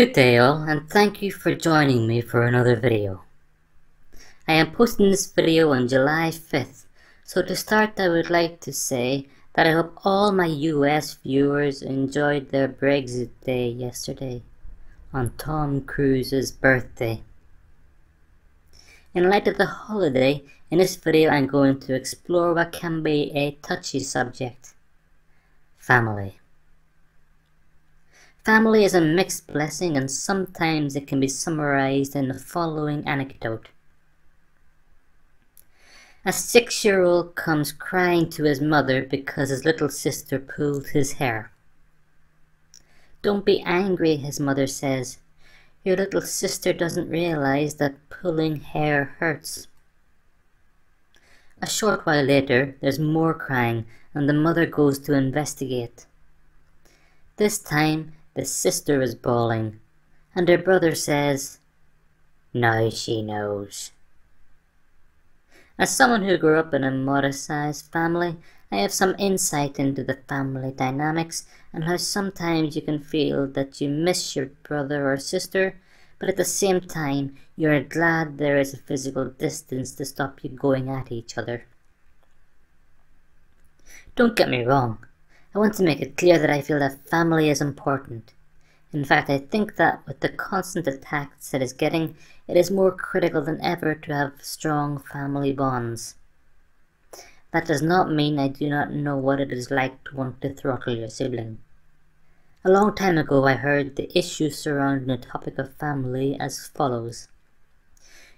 Good day all, and thank you for joining me for another video. I am posting this video on July 5th, so to start I would like to say that I hope all my US viewers enjoyed their Brexit day yesterday, on Tom Cruise's birthday. In light of the holiday, in this video I'm going to explore what can be a touchy subject: family. Family is a mixed blessing, and sometimes it can be summarized in the following anecdote. A 6-year-old comes crying to his mother because his little sister pulled his hair. "Don't be angry," his mother says. "Your little sister doesn't realize that pulling hair hurts." A short while later, there's more crying, and the mother goes to investigate. This time, the sister is bawling, and her brother says, "Now she knows." As someone who grew up in a modest-sized family, I have some insight into the family dynamics and how sometimes you can feel that you miss your brother or sister, but at the same time you are glad there is a physical distance to stop you going at each other. Don't get me wrong. I want to make it clear that I feel that family is important. In fact, I think that with the constant attacks it is getting, it is more critical than ever to have strong family bonds. That does not mean I do not know what it is like to want to throttle your sibling. A long time ago I heard the issues surrounding the topic of family as follows: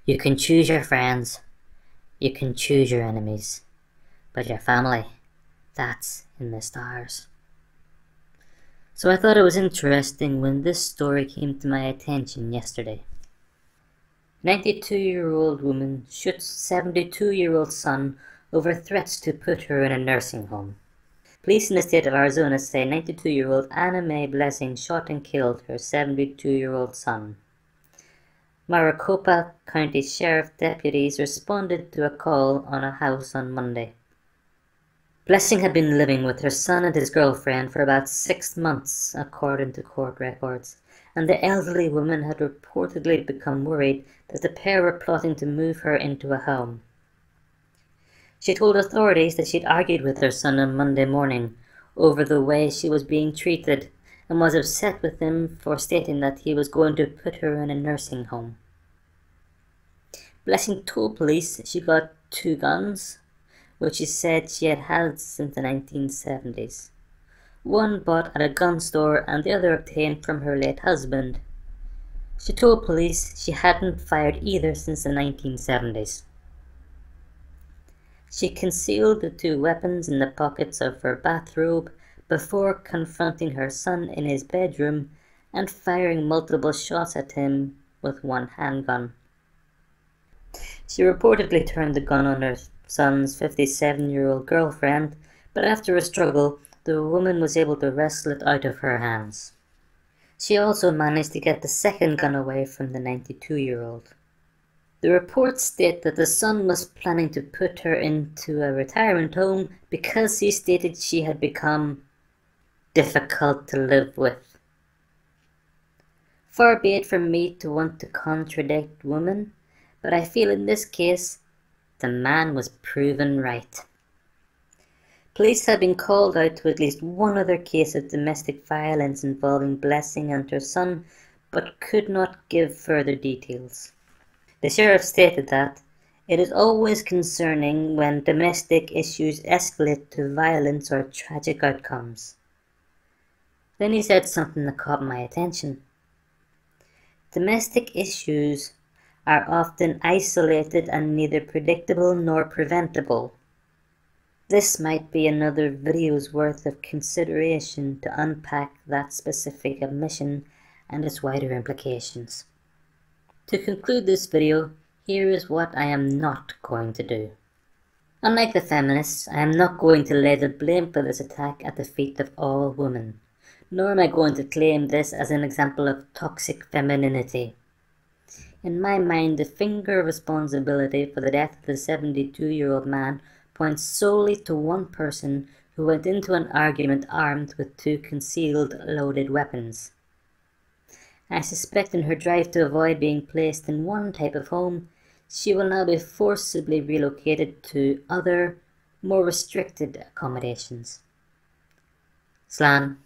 you can choose your friends, you can choose your enemies, but your family, that's in the stars. So I thought it was interesting when this story came to my attention yesterday. 92-year-old woman shoots 72-year-old son over threats to put her in a nursing home. Police in the state of Arizona say 92-year-old Anna Mae Blessing shot and killed her 72-year-old son. Maricopa County Sheriff deputies responded to a call on a house on Monday. Blessing had been living with her son and his girlfriend for about 6 months, according to court records, and the elderly woman had reportedly become worried that the pair were plotting to move her into a home. She told authorities that she'd argued with her son on Monday morning over the way she was being treated, and was upset with him for stating that he was going to put her in a nursing home. Blessing told police she got 2 guns, which she said she had had since the 1970s. One bought at a gun store and the other obtained from her late husband. She told police she hadn't fired either since the 1970s. She concealed the 2 weapons in the pockets of her bathrobe before confronting her son in his bedroom and firing multiple shots at him with one handgun. She reportedly turned the gun on her son's 57-year-old girlfriend, but after a struggle, the woman was able to wrestle it out of her hands. She also managed to get the second gun away from the 92-year-old. The reports state that the son was planning to put her into a retirement home because he stated she had become difficult to live with. Far be it from me to want to contradict women, but I feel in this case the man was proven right. Police have been called out to at least one other case of domestic violence involving Blessing and her son, but could not give further details. The sheriff stated that it is always concerning when domestic issues escalate to violence or tragic outcomes. Then he said something that caught my attention. Domestic issues are often isolated and neither predictable nor preventable. This might be another video's worth of consideration to unpack that specific admission and its wider implications. To conclude this video, here is what I am not going to do. Unlike the feminists, I am not going to lay the blame for this attack at the feet of all women, nor am I going to claim this as an example of toxic femininity. In my mind, the finger of responsibility for the death of the 72-year-old man points solely to one person who went into an argument armed with 2 concealed loaded weapons. I suspect in her drive to avoid being placed in one type of home, she will now be forcibly relocated to other, more restricted accommodations. Slán.